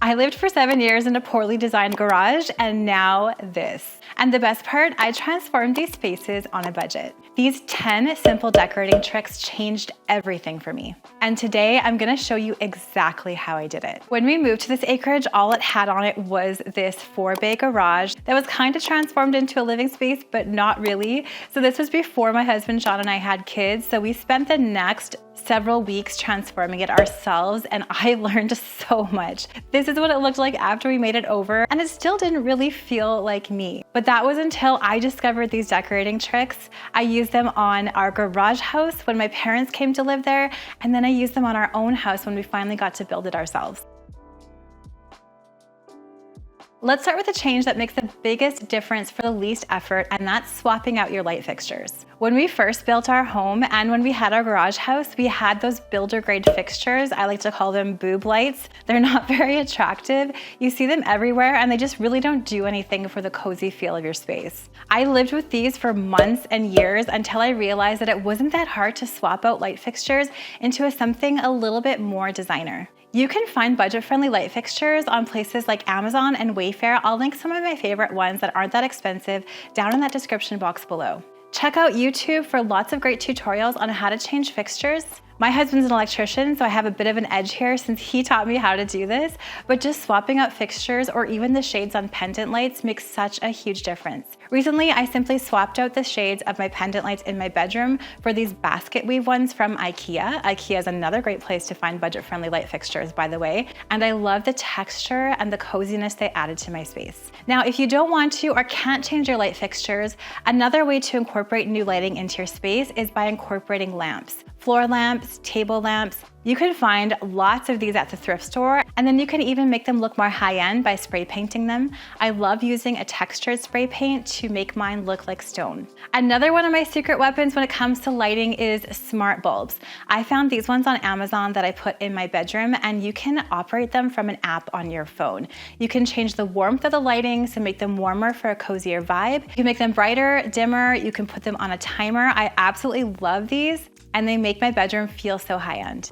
I lived for 7 years in a poorly designed garage, and now this. And the best part, I transformed these spaces on a budget. These 10 simple decorating tricks changed everything for me. And today I'm gonna show you exactly how I did it. When we moved to this acreage, all it had on it was this 4-bay garage that was kind of transformed into a living space, but not really. So this was before my husband Sean and I had kids. So we spent the next several weeks transforming it ourselves, and I learned so much. This is what it looked like after we made it over, and it still didn't really feel like me. But that was until I discovered these decorating tricks. I used them on our garage house when my parents came to live there, and then I used them on our own house when we finally got to build it ourselves. Let's start with a change that makes the biggest difference for the least effort, and that's swapping out your light fixtures. When we first built our home and when we had our garage house, we had those builder grade fixtures. I like to call them boob lights. They're not very attractive. You see them everywhere and they just really don't do anything for the cozy feel of your space. I lived with these for months and years until I realized that it wasn't that hard to swap out light fixtures into something a little bit more designer. You can find budget-friendly light fixtures on places like Amazon and Wayfair. I'll link some of my favorite ones that aren't that expensive down in that description box below. Check out YouTube for lots of great tutorials on how to change fixtures. My husband's an electrician, so I have a bit of an edge here since he taught me how to do this, but just swapping out fixtures or even the shades on pendant lights makes such a huge difference. Recently, I simply swapped out the shades of my pendant lights in my bedroom for these basket weave ones from IKEA. IKEA is another great place to find budget-friendly light fixtures, by the way, and I love the texture and the coziness they added to my space. Now, if you don't want to or can't change your light fixtures, another way to incorporate new lighting into your space is by incorporating lamps. Floor lamps, table lamps. You can find lots of these at the thrift store, and then you can even make them look more high-end by spray painting them. I love using a textured spray paint to make mine look like stone. Another one of my secret weapons when it comes to lighting is smart bulbs. I found these ones on Amazon that I put in my bedroom, and you can operate them from an app on your phone. You can change the warmth of the lighting to make them warmer for a cozier vibe. You can make them brighter, dimmer. You can put them on a timer. I absolutely love these, and they make my bedroom feel so high-end.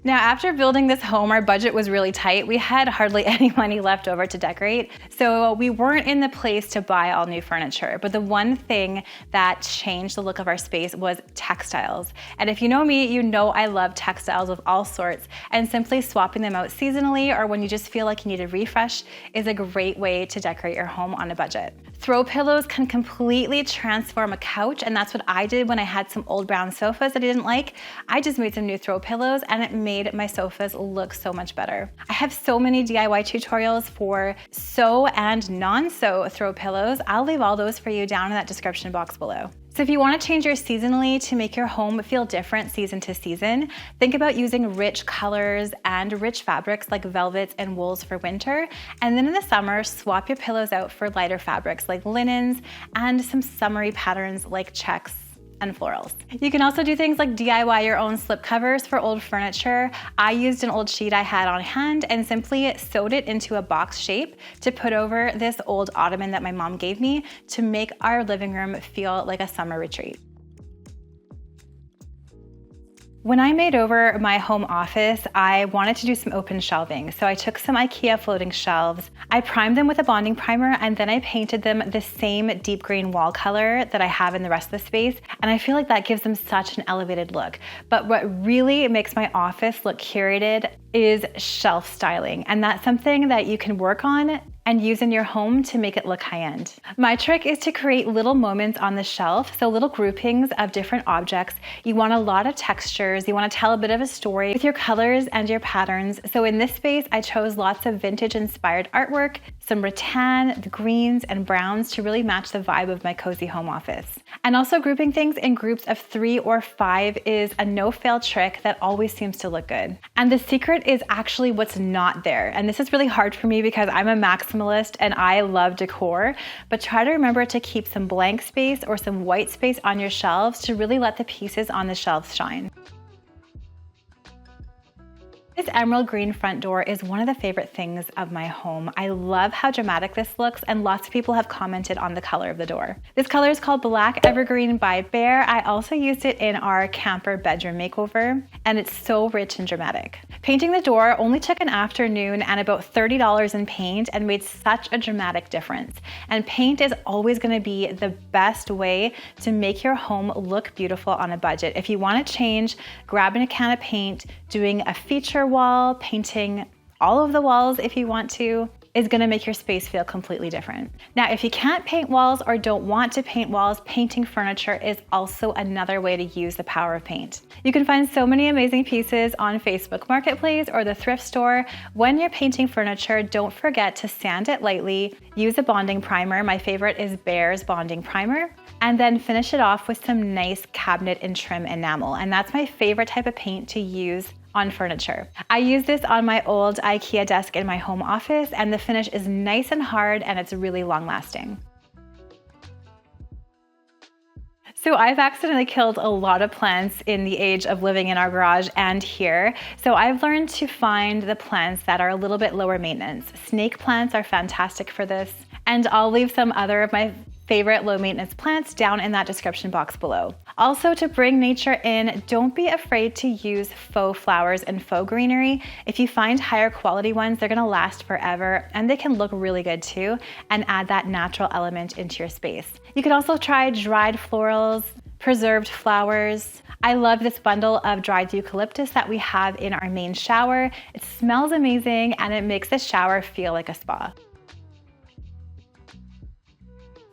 Now, after building this home, our budget was really tight. We had hardly any money left over to decorate, so we weren't in the place to buy all new furniture. But the one thing that changed the look of our space was textiles. And if you know me, you know I love textiles of all sorts, and simply swapping them out seasonally or when you just feel like you need a refresh is a great way to decorate your home on a budget. Throw pillows can completely transform a couch, and that's what I did when I had some old brown sofas that I didn't like. I just made some new throw pillows, and it made my sofas look so much better. I have so many DIY tutorials for sew and non-sew throw pillows. I'll leave all those for you down in that description box below. So if you want to change yours seasonally to make your home feel different season to season, think about using rich colors and rich fabrics like velvets and wools for winter. And then in the summer, swap your pillows out for lighter fabrics like linens and some summery patterns like checks and florals. You can also do things like DIY your own slip covers for old furniture. I used an old sheet I had on hand and simply sewed it into a box shape to put over this old ottoman that my mom gave me to make our living room feel like a summer retreat. When I made over my home office, I wanted to do some open shelving. So I took some IKEA floating shelves, I primed them with a bonding primer, and then I painted them the same deep green wall color that I have in the rest of the space. And I feel like that gives them such an elevated look. But what really makes my office look curated is shelf styling. And that's something that you can work on and use in your home to make it look high-end. My trick is to create little moments on the shelf, so little groupings of different objects. You want a lot of textures, you want to tell a bit of a story with your colors and your patterns. So in this space, I chose lots of vintage-inspired artwork, some rattan, the greens, and browns to really match the vibe of my cozy home office. And also grouping things in groups of 3 or 5 is a no-fail trick that always seems to look good. And the secret is actually what's not there. And this is really hard for me because I'm a maximalist and I love decor, but try to remember to keep some blank space or some white space on your shelves to really let the pieces on the shelves shine. This emerald green front door is one of the favorite things of my home. I love how dramatic this looks, and lots of people have commented on the color of the door. This color is called Black Evergreen by Behr. I also used it in our camper bedroom makeover, and it's so rich and dramatic. Painting the door only took an afternoon and about $30 in paint and made such a dramatic difference. And paint is always going to be the best way to make your home look beautiful on a budget. If you want to change, grabbing a can of paint, doing a feature wall, painting all of the walls if you want to, is going to make your space feel completely different. Now, if you can't paint walls or don't want to paint walls, painting furniture is also another way to use the power of paint. You can find so many amazing pieces on Facebook Marketplace or the thrift store. When you're painting furniture, don't forget to sand it lightly, use a bonding primer. My favorite is Behr's bonding primer, and then finish it off with some nice cabinet and trim enamel. And that's my favorite type of paint to use on furniture. I use this on my old IKEA desk in my home office, and the finish is nice and hard, and it's really long lasting. So I've accidentally killed a lot of plants in the age of living in our garage and here. So I've learned to find the plants that are a little bit lower maintenance. Snake plants are fantastic for this, and I'll leave some other of my favorite low maintenance plants down in that description box below. Also, to bring nature in, don't be afraid to use faux flowers and faux greenery. If you find higher quality ones, they're gonna last forever, and they can look really good too, and add that natural element into your space. You can also try dried florals, preserved flowers. I love this bundle of dried eucalyptus that we have in our main shower. It smells amazing, and it makes the shower feel like a spa.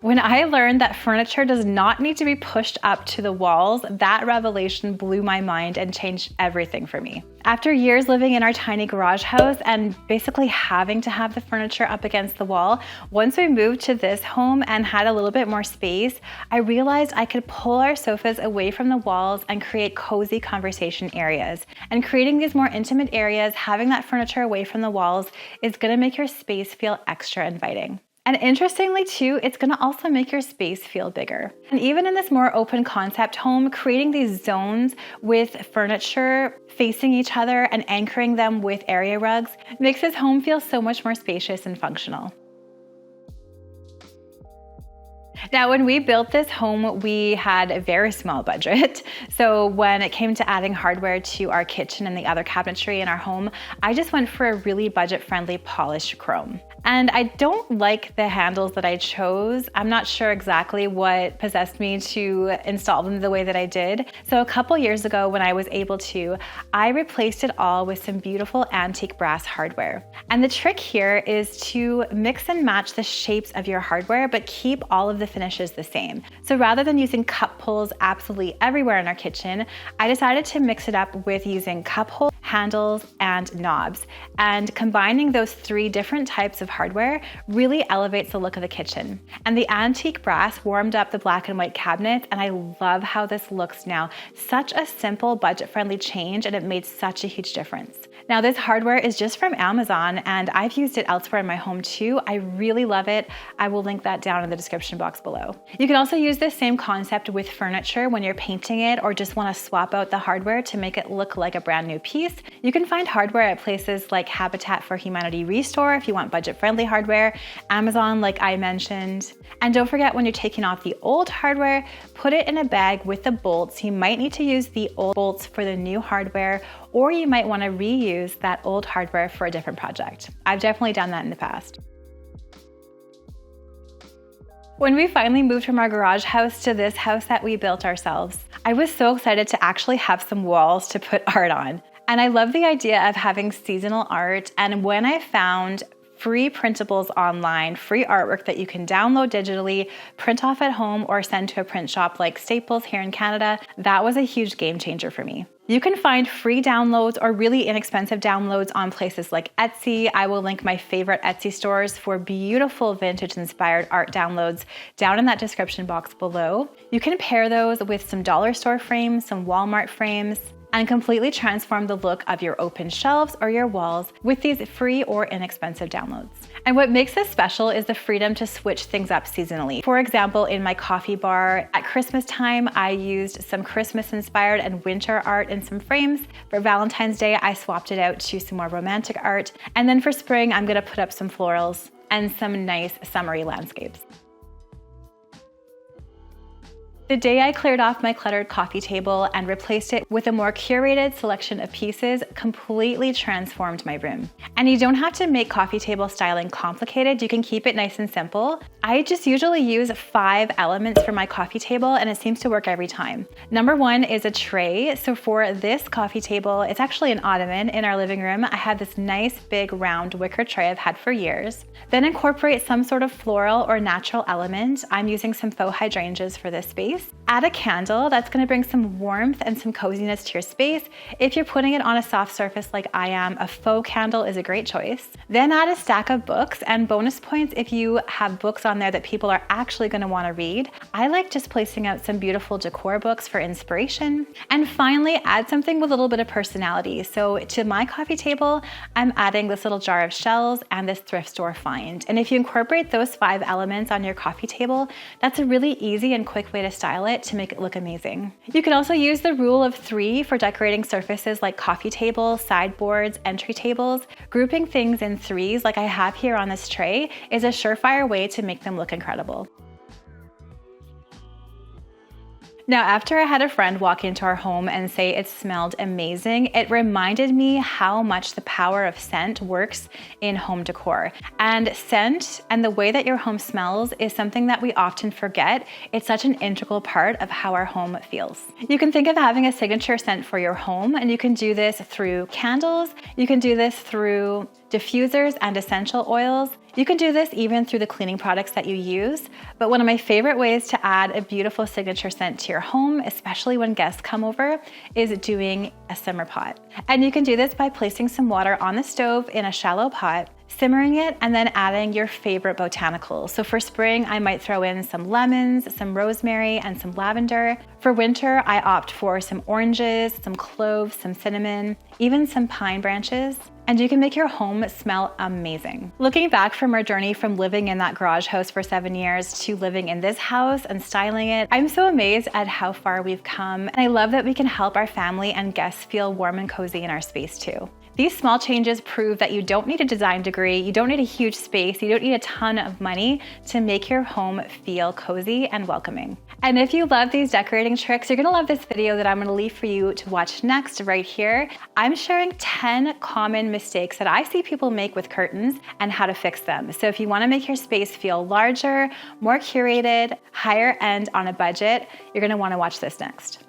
When I learned that furniture does not need to be pushed up to the walls, that revelation blew my mind and changed everything for me. After years living in our tiny garage house and basically having to have the furniture up against the wall, once we moved to this home and had a little bit more space, I realized I could pull our sofas away from the walls and create cozy conversation areas. And creating these more intimate areas, having that furniture away from the walls, is gonna make your space feel extra inviting. And interestingly too, it's gonna also make your space feel bigger. And even in this more open concept home, creating these zones with furniture facing each other and anchoring them with area rugs makes this home feel so much more spacious and functional. Now, when we built this home, we had a very small budget. So when it came to adding hardware to our kitchen and the other cabinetry in our home, I just went for a really budget-friendly polished chrome. And I don't like the handles that I chose. I'm not sure exactly what possessed me to install them the way that I did. So a couple years ago when I was able to, I replaced it all with some beautiful antique brass hardware. And the trick here is to mix and match the shapes of your hardware, but keep all of the finishes the same. So rather than using cup pulls absolutely everywhere in our kitchen, I decided to mix it up with using cup holes, handles, and knobs. And combining those three different types of hardware really elevates the look of the kitchen. And the antique brass warmed up the black and white cabinets, and I love how this looks now. Such a simple, budget-friendly change, and it made such a huge difference. Now, this hardware is just from Amazon, and I've used it elsewhere in my home too. I really love it. I will link that down in the description box below. You can also use this same concept with furniture when you're painting it or just want to swap out the hardware to make it look like a brand new piece. You can find hardware at places like Habitat for Humanity Restore if you want budget-friendly hardware, Amazon like I mentioned. And don't forget, when you're taking off the old hardware, put it in a bag with the bolts. You might need to use the old bolts for the new hardware, or you might want to reuse that old hardware for a different project. I've definitely done that in the past. When we finally moved from our garage house to this house that we built ourselves, I was so excited to actually have some walls to put art on. And I love the idea of having seasonal art. And when I found free printables online, free artwork that you can download digitally, print off at home, or send to a print shop like Staples here in Canada, that was a huge game changer for me. You can find free downloads or really inexpensive downloads on places like Etsy. I will link my favorite Etsy stores for beautiful vintage-inspired art downloads down in that description box below. You can pair those with some dollar store frames, some Walmart frames, and completely transform the look of your open shelves or your walls with these free or inexpensive downloads. And what makes this special is the freedom to switch things up seasonally. For example, in my coffee bar, at Christmas time, I used some Christmas-inspired and winter art in some frames. For Valentine's Day, I swapped it out to some more romantic art. And then for spring, I'm gonna put up some florals and some nice summery landscapes. The day I cleared off my cluttered coffee table and replaced it with a more curated selection of pieces completely transformed my room. And you don't have to make coffee table styling complicated, you can keep it nice and simple. I just usually use 5 elements for my coffee table and it seems to work every time. Number 1 is a tray. So for this coffee table, it's actually an ottoman in our living room. I have this nice big round wicker tray I've had for years. Then incorporate some sort of floral or natural element. I'm using some faux hydrangeas for this space. Add a candle. That's going to bring some warmth and some coziness to your space. If you're putting it on a soft surface like I am, a faux candle is a great choice. Then add a stack of books, and bonus points if you have books on there that people are actually going to want to read. I like just placing out some beautiful decor books for inspiration. And finally, add something with a little bit of personality. So to my coffee table, I'm adding this little jar of shells and this thrift store find. And if you incorporate those 5 elements on your coffee table, that's a really easy and quick way to style it to make it look amazing. You can also use the rule of 3 for decorating surfaces like coffee tables, sideboards, entry tables. Grouping things in 3s like I have here on this tray is a surefire way to make them look incredible. Now, after I had a friend walk into our home and say it smelled amazing, it reminded me how much the power of scent works in home decor. And scent and the way that your home smells is something that we often forget. It's such an integral part of how our home feels. You can think of having a signature scent for your home, and you can do this through candles. You can do this through diffusers and essential oils. You can do this even through the cleaning products that you use, but one of my favorite ways to add a beautiful signature scent to your home, especially when guests come over, is doing a simmer pot. And you can do this by placing some water on the stove in a shallow pot, simmering it, and then adding your favorite botanicals. So for spring, I might throw in some lemons, some rosemary, and some lavender. For winter, I opt for some oranges, some cloves, some cinnamon, even some pine branches. And you can make your home smell amazing. Looking back from our journey from living in that garage house for 7 years to living in this house and styling it, I'm so amazed at how far we've come. And I love that we can help our family and guests feel warm and cozy in our space too. These small changes prove that you don't need a design degree, you don't need a huge space, you don't need a ton of money to make your home feel cozy and welcoming. And if you love these decorating tricks, you're gonna love this video that I'm gonna leave for you to watch next right here. I'm sharing 10 common mistakes that I see people make with curtains and how to fix them. So if you wanna make your space feel larger, more curated, higher end on a budget, you're gonna wanna watch this next.